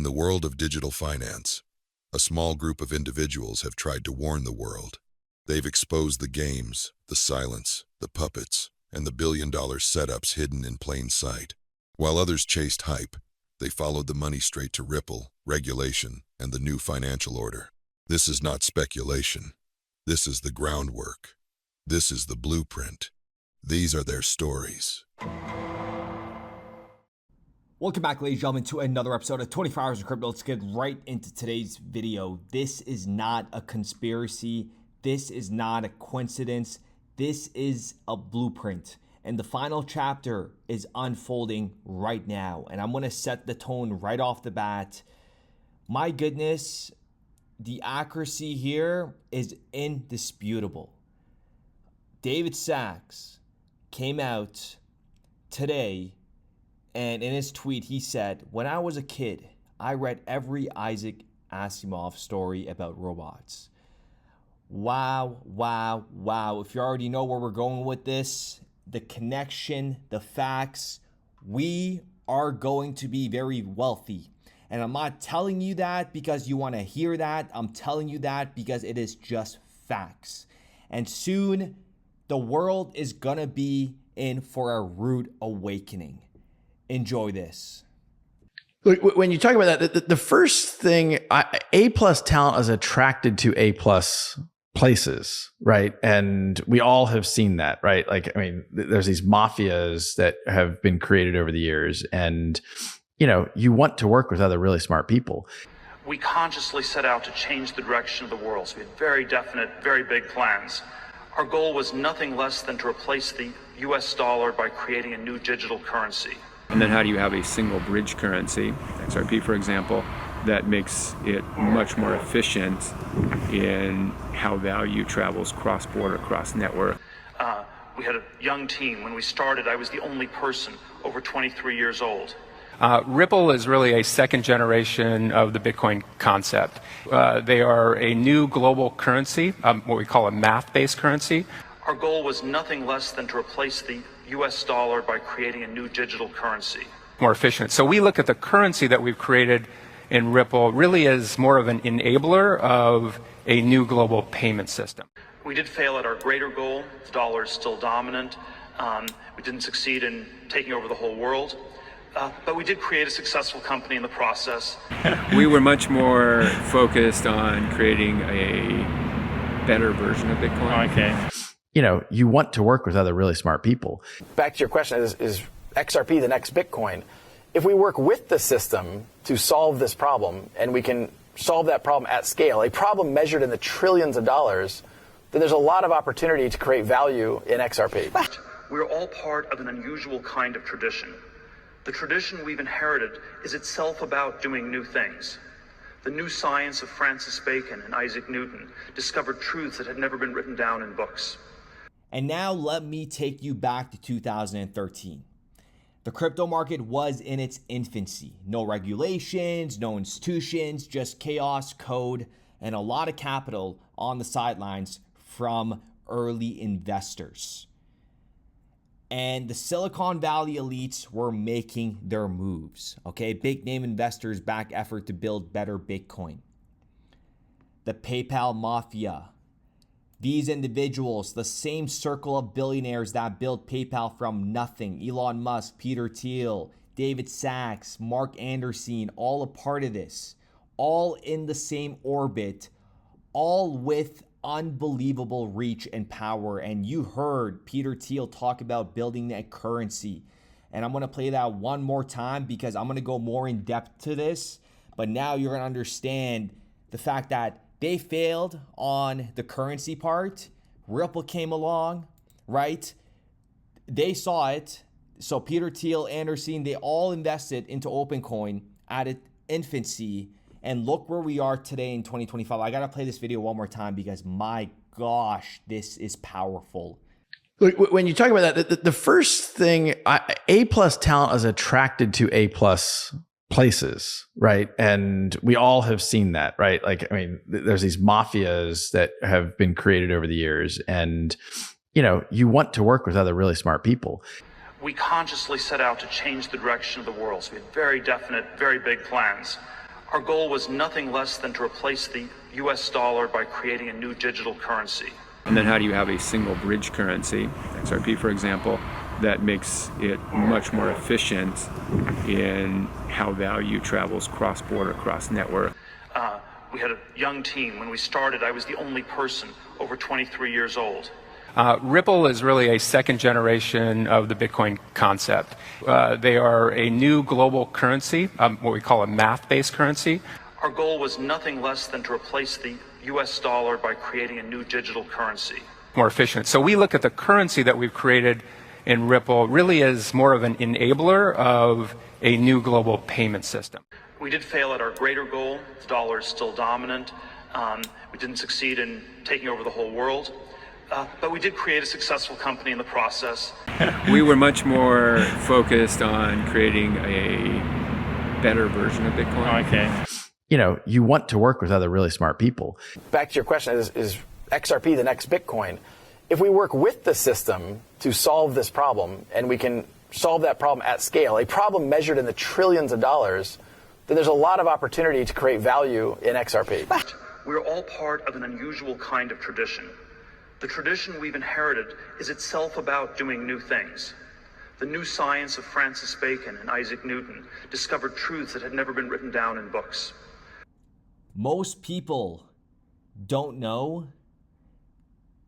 the world of digital finance, a small group of individuals have tried to warn the world. They've exposed the games, the silence, the puppets, and the billion-dollar setups hidden in plain sight. While others chased hype, they followed the money straight to Ripple, regulation, and the new financial order. This is not speculation. This is the groundwork. This is the blueprint. These are their stories. Welcome back, ladies and gentlemen, to another episode of 24 Hours of Crypto. Let's get right into today's video. This is not a conspiracy. This is not a coincidence. This is a blueprint. And the final chapter is unfolding right now. And I'm going to set the tone right off the bat. My goodness, the accuracy here is indisputable. David Sachs came out today, and in his tweet, he said, "When I was a kid, I read every Isaac Asimov story about robots." Wow, wow, wow. If you already know where we're going with this, the connection, the facts, we are going to be very wealthy. And I'm not telling you that because you want to hear that. I'm telling you that because it is just facts. And soon, the world is going to be in for a rude awakening. Enjoy this. When you talk about that, the first thing, A+ talent is attracted to A+ places, right? And we all have seen that, right? Like, I mean, there's these mafias that have been created over the years, and you want to work with other really smart people. We consciously set out to change the direction of the world. So we had very definite, very big plans. Our goal was nothing less than to replace the US dollar by creating a new digital currency. And then how do you have a single bridge currency, XRP for example, that makes it much more efficient in how value travels cross-border, cross-network? We had a young team. When we started, I was the only person over 23 years old. Ripple is really a second generation of the Bitcoin concept. They are a new global currency, what we call a math-based currency. Our goal was nothing less than to replace the US dollar by creating a new digital currency. More efficient. So we look at the currency that we've created in Ripple really as more of an enabler of a new global payment system. We did fail at our greater goal. The dollar is still dominant. We didn't succeed in taking over the whole world. But we did create a successful company in the process. We were much more focused on creating a better version of Bitcoin. Okay. You want to work with other really smart people. Back to your question, is XRP the next Bitcoin? If we work with the system to solve this problem, and we can solve that problem at scale, a problem measured in the trillions of dollars, then there's a lot of opportunity to create value in XRP. We're all part of an unusual kind of tradition. The tradition we've inherited is itself about doing new things. The new science of Francis Bacon and Isaac Newton discovered truths that had never been written down in books. And now let me take you back to 2013. The crypto market was in its infancy. No regulations, no institutions, just chaos, code, and a lot of capital on the sidelines from early investors. And the Silicon Valley elites were making their moves. Okay, big name investors back effort to build better Bitcoin. The PayPal Mafia. These individuals, the same circle of billionaires that built PayPal from nothing, Elon Musk, Peter Thiel, David Sachs, Mark Anderson, all a part of this, all in the same orbit, all with unbelievable reach and power. And you heard Peter Thiel talk about building that currency. And I'm going to play that one more time because I'm going to go more in depth to this. But now you're going to understand the fact that they failed on the currency part. Ripple came along, right? They saw it. So Peter Thiel, Anderson, they all invested into OpenCoin at its infancy. And look where we are today in 2025. I got to play this video one more time because my gosh, this is powerful. When you talk about that, the first thing, A+ talent is attracted to A+ places, right? And we all have seen that, right? Like, I mean, there's these mafias that have been created over the years, and you want to work with other really smart people. We consciously set out to change the direction of the world. So we had very definite, very big plans. Our goal was nothing less than to replace the US dollar by creating a new digital currency. And then how do you have a single bridge currency, XRP for example, that makes it much more efficient in how value travels cross-border, cross-network? We had a young team. When we started, I was the only person over 23 years old. Ripple is really a second generation of the Bitcoin concept. They are a new global currency, what we call a math-based currency. Our goal was nothing less than to replace the US dollar by creating a new digital currency. More efficient. So we look at the currency that we've created in Ripple really as more of an enabler of a new global payment system. We did fail at our greater goal. The dollar is still dominant. We didn't succeed in taking over the whole world. But we did create a successful company in the process. We were much more focused on creating a better version of Bitcoin. Okay. You know, you want to work with other really smart people. Back to your question, is XRP the next Bitcoin? If we work with the system to solve this problem, and we can solve that problem at scale, a problem measured in the trillions of dollars, then there's a lot of opportunity to create value in XRP. We're all part of an unusual kind of tradition. The tradition we've inherited is itself about doing new things. The new science of Francis Bacon and Isaac Newton discovered truths that had never been written down in books. Most people don't know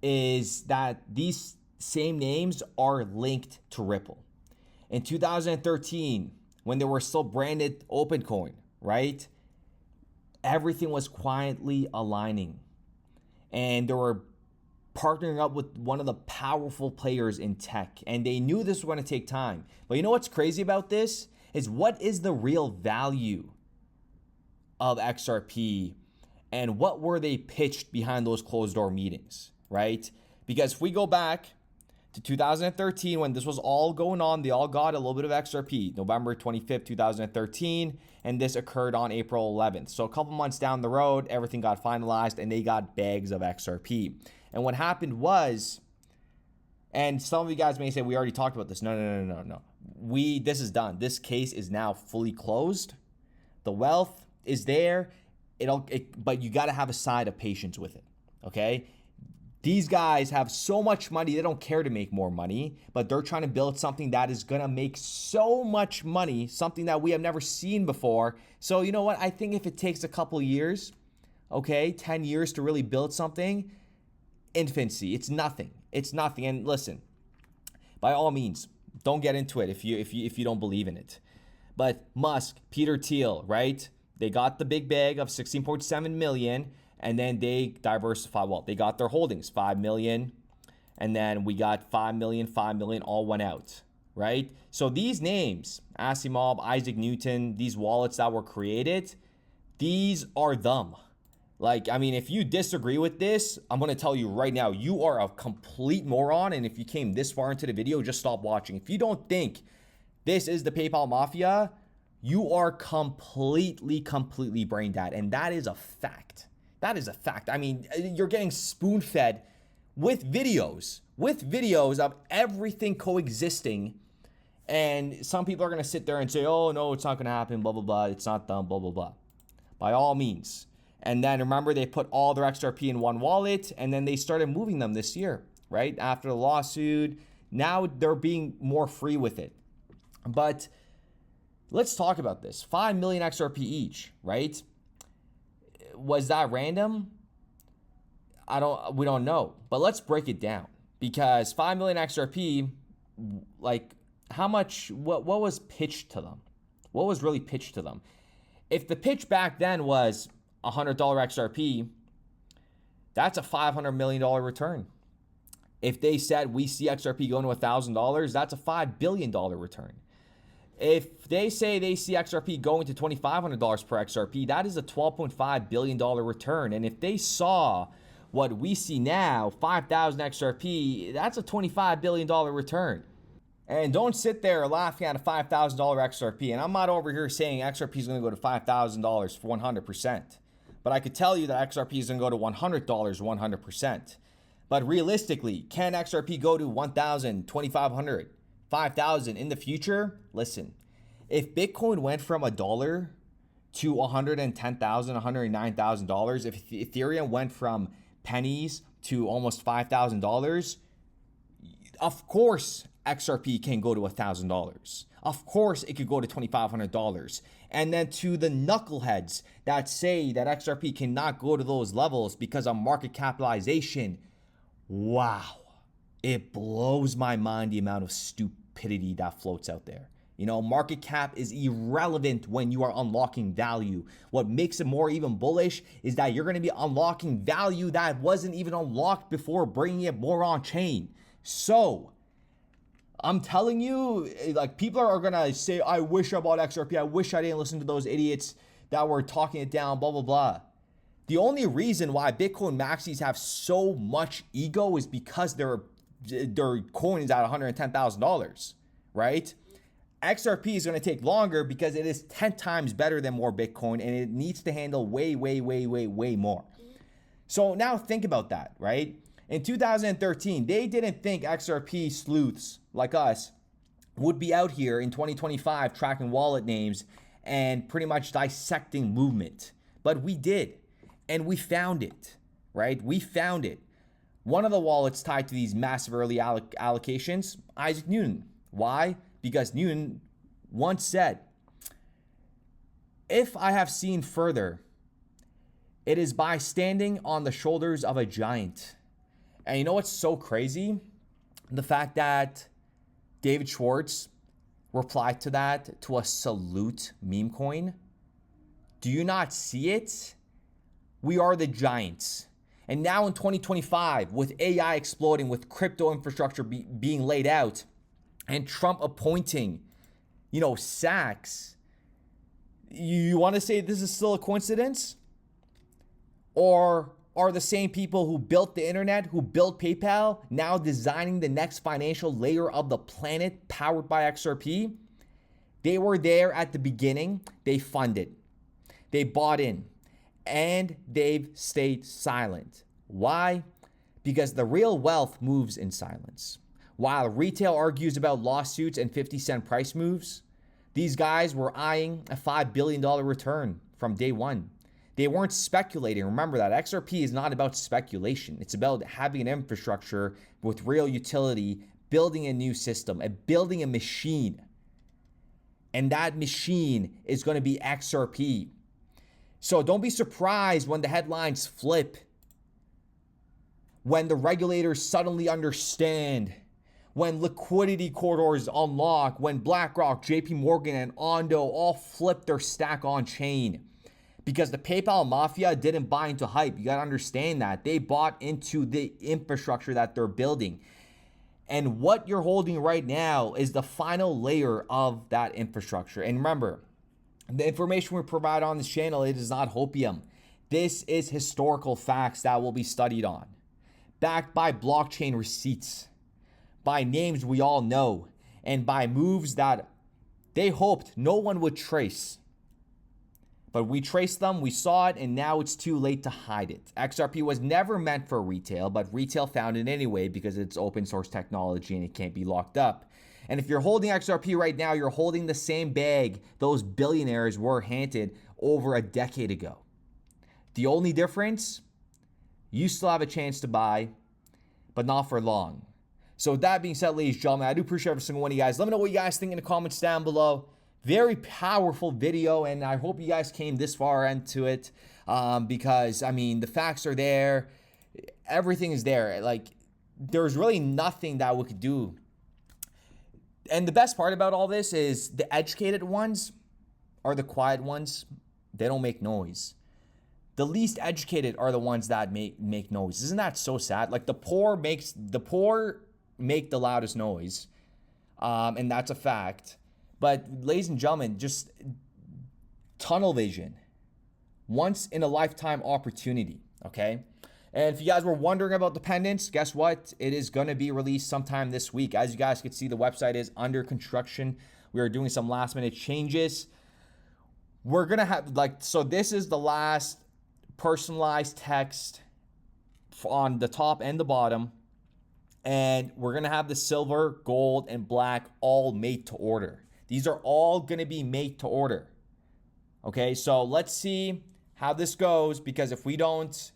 is that these same names are linked to Ripple. In 2013, when they were still branded OpenCoin, right? Everything was quietly aligning. And they were partnering up with one of the powerful players in tech. And they knew this was going to take time. But you know what's crazy about this? Is what is the real value of XRP? And what were they pitched behind those closed door meetings, right? Because if we go back to 2013, when this was all going on, they all got a little bit of XRP, November 25th, 2013, and this occurred on April 11th. So a couple months down the road, everything got finalized and they got bags of XRP. And what happened was, and some of you guys may say, we already talked about this. No. This is done. This case is now fully closed. The wealth is there. But you got to have a side of patience with it, okay? These guys have so much money, they don't care to make more money, but they're trying to build something that is going to make so much money, something that we have never seen before. So you know what? I think if it takes a couple years, okay, 10 years to really build something, infancy, it's nothing. It's nothing. And listen, by all means, don't get into it if you don't believe in it. But Musk, Peter Thiel, right? They got the big bag of 16.7 million. And then they diversify. Well, they got their holdings, 5 million. And then we got 5 million, all went out, right? So these names, Asimov, Isaac Newton, these wallets that were created, these are them. Like, I mean, if you disagree with this, I'm going to tell you right now, you are a complete moron. And if you came this far into the video, just stop watching. If you don't think this is the PayPal Mafia, you are completely brain dead. And that is a fact. That is a fact. I mean, you're getting spoon-fed with videos of everything coexisting. And some people are going to sit there and say, oh, no, it's not going to happen, blah, blah, blah. It's not done, blah, blah, blah. By all means. And then remember, they put all their XRP in one wallet, and then they started moving them this year, right? After the lawsuit. Now they're being more free with it. But let's talk about this. 5 million XRP each, right? Was that random? We don't know. But let's break it down. Because 5 million XRP, like how much, what was pitched to them? What was really pitched to them? If the pitch back then was $100 XRP, that's a $500 million return. If they said we see XRP going to $1,000, that's a $5 billion return. If they say they see XRP going to $2,500 per XRP, that is a $12.5 billion return. And if they saw what we see now, 5,000 XRP, that's a $25 billion return. And don't sit there laughing at a $5,000 XRP. And I'm not over here saying XRP is going to go to $5,000 for 100%. But I could tell you that XRP is going to go to $100 100%. But realistically, can XRP go to 1,000, 2,500? 5,000 in the future? Listen, if Bitcoin went from $1 to $110,000, $109,000, if Ethereum went from pennies to almost $5,000, of course XRP can go to $1,000. Of course it could go to $2,500. And then to the knuckleheads that say that XRP cannot go to those levels because of market capitalization, wow, it blows my mind the amount of stupidity that floats out there. You know, market cap is irrelevant when you are unlocking value. What makes it more even bullish is that you're going to be unlocking value that wasn't even unlocked before bringing it more on chain. So I'm telling you, like, people are going to say, I wish I bought XRP. I wish I didn't listen to those idiots that were talking it down, blah, blah, blah. The only reason why Bitcoin maxis have so much ego is because their coin is at $110,000, right? XRP is going to take longer because it is 10 times better than more Bitcoin, and it needs to handle way, way, way, way, way more. So now think about that, right? In 2013, they didn't think XRP sleuths like us would be out here in 2025 tracking wallet names and pretty much dissecting movement. But we did, and we found it, right? We found it. One of the wallets tied to these massive early allocations, Isaac Newton. Why? Because Newton once said, if I have seen further, it is by standing on the shoulders of a giant. And you know what's so crazy? The fact that David Schwartz replied to that to a salute meme coin. Do you not see it? We are the giants. And now in 2025, with AI exploding, with crypto infrastructure being laid out, and Trump appointing, Sachs, you want to say this is still a coincidence? Or are the same people who built the internet, who built PayPal, now designing the next financial layer of the planet powered by XRP? They were there at the beginning. They funded. They bought in. And they've stayed silent. Why? Because the real wealth moves in silence. While retail argues about lawsuits and 50-cent price moves, these guys were eyeing a $5 billion return from day one. They weren't speculating. Remember that XRP is not about speculation. It's about having an infrastructure with real utility, building a new system, and building a machine. And that machine is going to be XRP. So don't be surprised when the headlines flip, when the regulators suddenly understand, when liquidity corridors unlock, when BlackRock, JP Morgan, and Ondo all flip their stack on chain. Because the PayPal Mafia didn't buy into hype. You got to understand that. They bought into the infrastructure that they're building. And what you're holding right now is the final layer of that infrastructure. And remember, the information we provide on this channel, it is not hopium. This is historical facts that will be studied on, backed by blockchain receipts, by names we all know, and by moves that they hoped no one would trace. But we traced them, we saw it, and now it's too late to hide it. XRP was never meant for retail, but retail found it anyway because it's open source technology and it can't be locked up. And if you're holding XRP right now, you're holding the same bag those billionaires were handed over a decade ago. The only difference, you still have a chance to buy, but not for long. So with that being said, ladies and gentlemen, I do appreciate every single one of you guys. Let me know what you guys think in the comments down below. Very powerful video, and I hope you guys came this far into it because, the facts are there. Everything is there. Like, there's really nothing that we could do. And the best part about all this is the educated ones are the quiet ones. They don't make noise. The least educated are the ones that make noise. Isn't that so sad? Like, the poor make the loudest noise, and that's a fact. But ladies and gentlemen, just tunnel vision, once in a lifetime opportunity, okay? And if you guys were wondering about the pendants, guess what? It is going to be released sometime this week. As you guys can see, the website is under construction. We are doing some last minute changes. We're going to have, so this is the last personalized text on the top and the bottom. And we're going to have the silver, gold, and black all made to order. These are all going to be made to order. Okay, so let's see how this goes, because if we don't,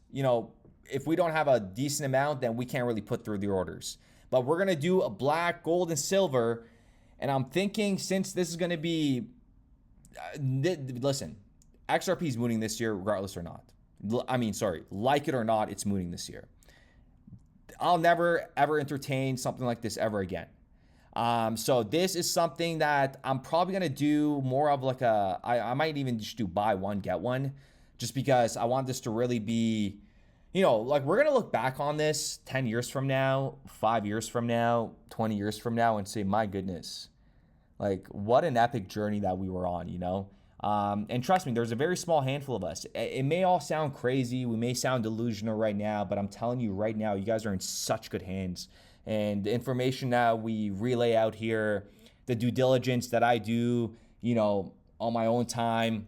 if we don't have a decent amount, then we can't really put through the orders. But we're gonna do a black, gold, and silver. And I'm thinking, since this is gonna be, listen, XRP is mooning this year, regardless or not. Like it or not, it's mooning this year. I'll never ever entertain something like this ever again. So this is something that I'm probably gonna do more of like I might even just do buy one, get one, just because I want this to really be, like we're gonna look back on this 10 years from now, 5 years from now, 20 years from now, and say, my goodness, like what an epic journey that we were on, and trust me, there's a very small handful of us. It may all sound crazy, we may sound delusional right now, but I'm telling you right now, you guys are in such good hands. And the information that we relay out here, the due diligence that I do, on my own time,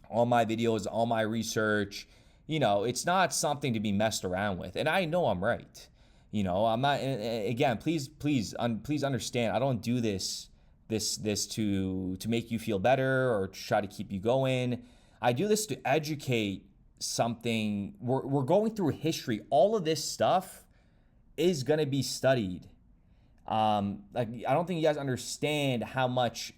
all my videos, all my research, it's not something to be messed around with. And I know I'm right. I'm not, again, please understand, I don't do this to make you feel better or try to keep you going. I do this to educate something. We're going through history. All of this stuff is going to be studied. I don't think you guys understand how much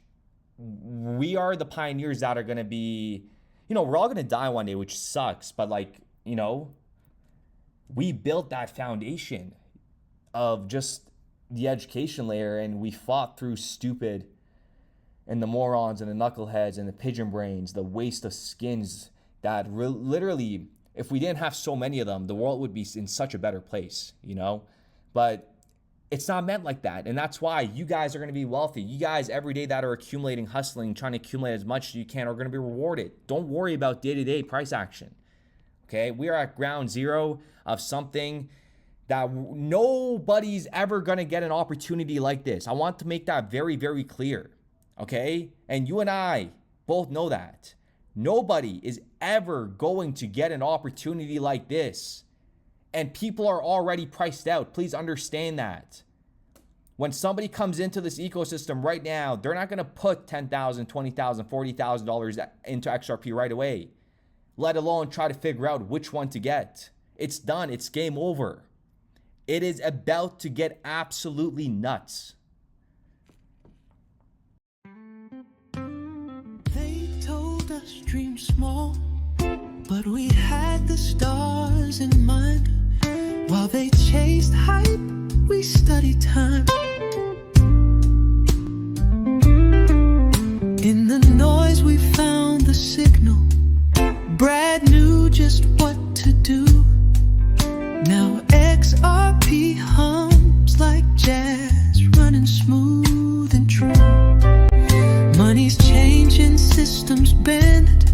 we are the pioneers that are going to be, we're all going to die one day, which sucks. But we built that foundation of just the education layer, and we fought through stupid and the morons and the knuckleheads and the pigeon brains, the waste of skins that literally, if we didn't have so many of them, the world would be in such a better place, But it's not meant like that. And that's why you guys are going to be wealthy. You guys every day that are accumulating, hustling, trying to accumulate as much as you can are going to be rewarded. Don't worry about day-to-day price action. Okay? We are at ground zero of something that nobody's ever going to get an opportunity like this. I want to make that very, very clear. Okay? And you and I both know that. Nobody is ever going to get an opportunity like this. And people are already priced out. Please understand that. When somebody comes into this ecosystem right now, they're not going to put $10,000, $20,000, $40,000 into XRP right away, let alone try to figure out which one to get. It's done. It's game over. It is about to get absolutely nuts. They told us dream small, but we had the stars in mind. While they chased hype, we studied time. In the noise we found the signal. Brad knew just what to do. Now XRP hums like jazz, running smooth and true. Money's changing, systems bend,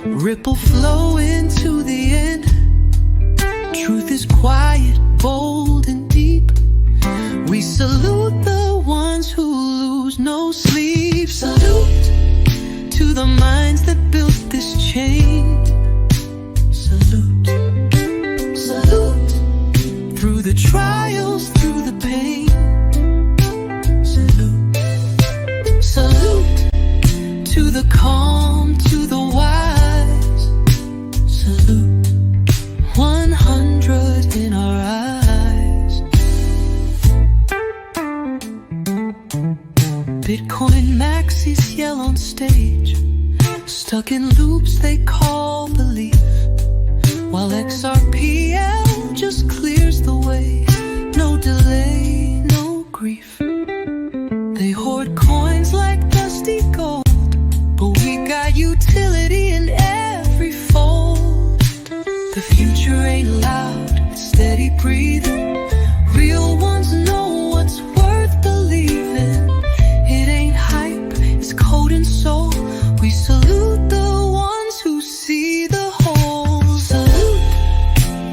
ripple flow into the end. Truth is quiet, bold, and deep. We salute the ones who lose no sleep. Salute to the minds that built this chain. Salute, salute through the trials, through the pain. Salute, salute to the calm, to the wise. Salute 100 in our eyes. Bitcoin maxis yell on stage, stuck in loops they call belief, while XRPL just clears the way. No delay, no grief. They hoard coins like dusty gold, but we got utility in every fold. The future ain't loud, it's steady breathing. Real ones know what's worth believing. It ain't hype, it's code and soul. We salute the ones who see the whole. Salute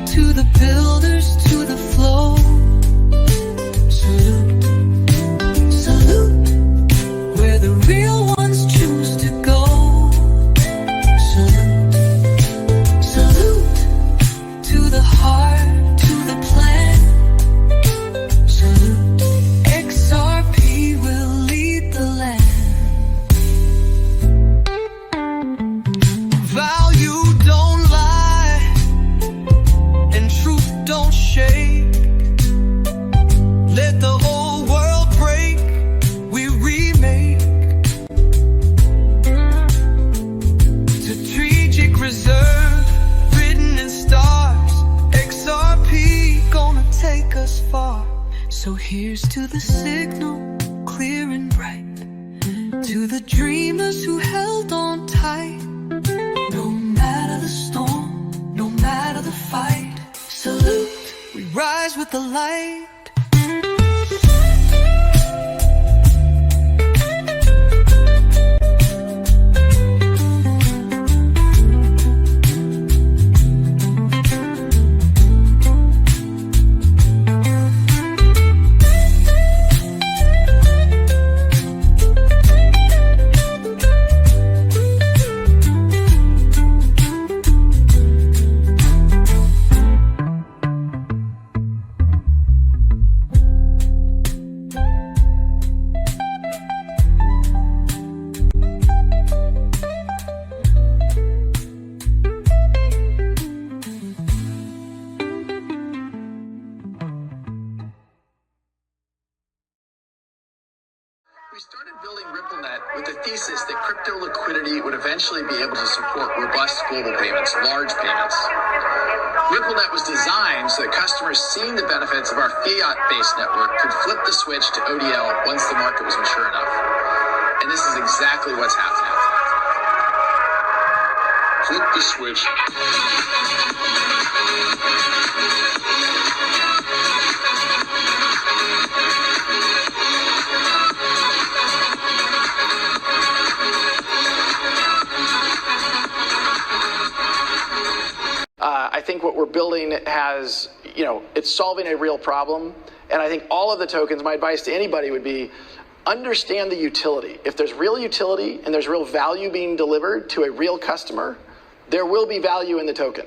to the builders, to the flow. Salute, salute where the real ones choose to go. Salute, salute to the heart, to the plan. So here's to the signal, clear and bright, to the dreamers who held on tight. No matter the storm, no matter the fight, salute, we rise with the light. We started building RippleNet with the thesis that crypto liquidity would eventually be able to support robust global payments, large payments. RippleNet was designed so that customers seeing the benefits of our fiat-based network could flip the switch to ODL once the market was mature enough. And this is exactly what's happening. Flip the switch. I think what we're building has, it's solving a real problem. And I think all of the tokens, my advice to anybody would be, understand the utility. If there's real utility and there's real value being delivered to a real customer, there will be value in the token.